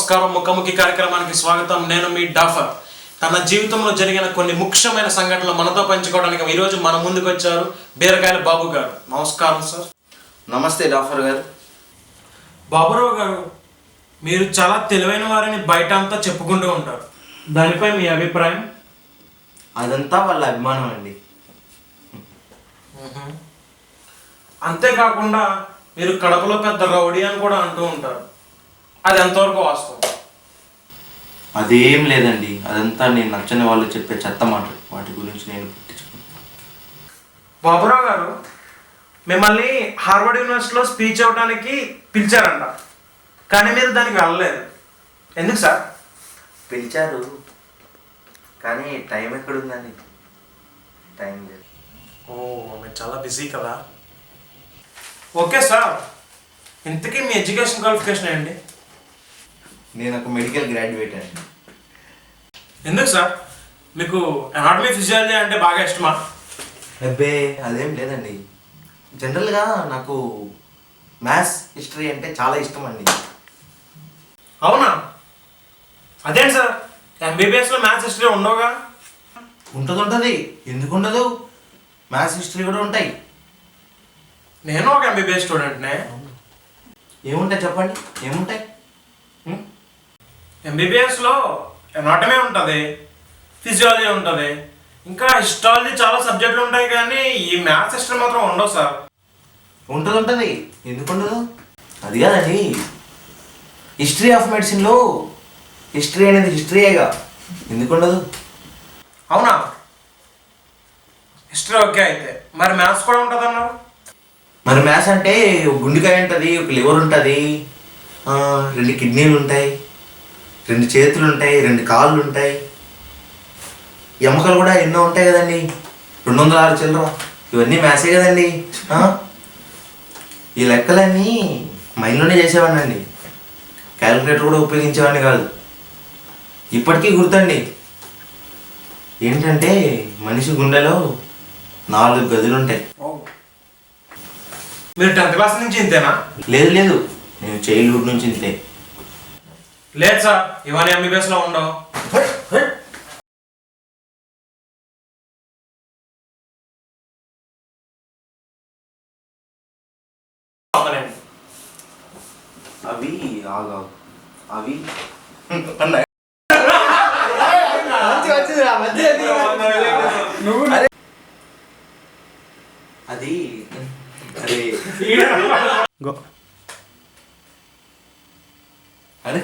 నమస్కారం. ముఖాముఖి కార్యక్రమానికి స్వాగతం. నేను మీ డాఫర్. తన జీవితంలో జరిగిన కొన్ని ముఖ్యమైన సంఘటనలు మనతో పంచుకోవడానికి ఈరోజు మన ముందుకు వచ్చారు బీరకాయల బాబు గారు. నమస్కారం సార్. నమస్తే డాఫర్ గారు. బాబురావు గారు, మీరు చాలా తెలివైన వారిని బయట అంతా చెప్పుకుంటూ ఉంటారు. దానిపై మీ అభిప్రాయం? అదంతా వాళ్ళ అభిమానం అండి. అంతేకాకుండా మీరు కడపలో పెద్ద రౌడీ అని కూడా అంటూ ఉంటారు. అది ఎంతవరకు వాస్తవం? అదేం లేదండి, అదంతా నేను నచ్చని వాళ్ళు చెప్పే చెత్త మాట. వాటి గురించి నేను పట్టించుకుంటాను. బాబురావు గారు, మిమ్మల్ని హార్వర్డ్ యూనివర్సిటీలో స్పీచ్ ఇవ్వడానికి పిలిచారంట, కానీ మీరు దానికి వెళ్ళలేదు. ఎందుకు సార్? పిలిచారు కానీ టైం ఎక్కడుందండి? టైం లేదు. ఓ, మీరు చాలా బిజీ కదా. ఓకే సార్, ఇంతకీ మీ ఎడ్యుకేషన్ క్వాలిఫికేషన్ ఏంటి? నేను ఒక మెడికల్ గ్రాడ్యుయేట్ అండి. ఎందుకు సార్? మీకు అనాటమీ ఫిజియాలజీ అంటే బాగా ఇష్టమా? అబ్బే అదేం లేదండి, జనరల్గా నాకు మ్యాథ్స్ హిస్టరీ అంటే చాలా ఇష్టం అండి. అవునా? అదేంటి సార్, ఎంబీబీఎస్లో మ్యాథ్స్ హిస్టరీ ఉండవుగా? ఉంటుంది, ఎందుకు ఉండదు? మ్యాథ్స్ హిస్టరీ కూడా ఉంటాయి. నేను ఒక ఎంబీబీఎస్ స్టూడెంట్నే. ఏముంటాయి చెప్పండి, ఏముంటాయి? ఎంబీబీఎస్లో ఎనాటమీ ఉంటుంది, ఫిజియాలజీ ఉంటుంది, ఇంకా హిస్టాలజీ చాలా సబ్జెక్టులు ఉంటాయి, కానీ ఈ మ్యాథ్స్ హిస్టరీ మాత్రం ఉండవు సార్. ఉంటుంది, ఎందుకు ఉండదు? అది కాదండి, హిస్టరీ ఆఫ్ మెడిసిన్లో హిస్టరీ అనేది హిస్టరీయేగా, ఎందుకు ఉండదు? అవునా? హిస్టరీ ఓకే, అయితే మరి మ్యాథ్స్ కూడా ఉంటుంది అన్నారు. మరి మ్యాథ్స్ అంటే ఒక గుండెకాయ ఉంటుంది, ఒక లివర్ ఉంటుంది, 2 కిడ్నీలు ఉంటాయి, 2 చేతులు ఉంటాయి, 2 కాళ్ళు ఉంటాయి, ఎముకలు కూడా ఎన్నో ఉంటాయి కదండి, 206 చిల్లర. ఇవన్నీ మ్యాథ్సే కదండి. ఈ లెక్కలన్నీ మైండ్లోనే చేసేవాడిని అండి, క్యాలిక్యులేటర్ కూడా ఉపయోగించేవాడిని కాదు. ఇప్పటికీ గుర్తండి, ఏంటంటే మనిషి గుండెలో 4 గదులు ఉంటాయి. మీరు 10th క్లాస్ నుంచి ఇంతేనా? లేదు, నేను చైల్డ్హుడ్ నుంచి ఇంతే. లేదు సార్, ఇవన్నీ ఎంబీబీఎస్లో ఉండవు. అవి ఆగావు, అవి అది అరే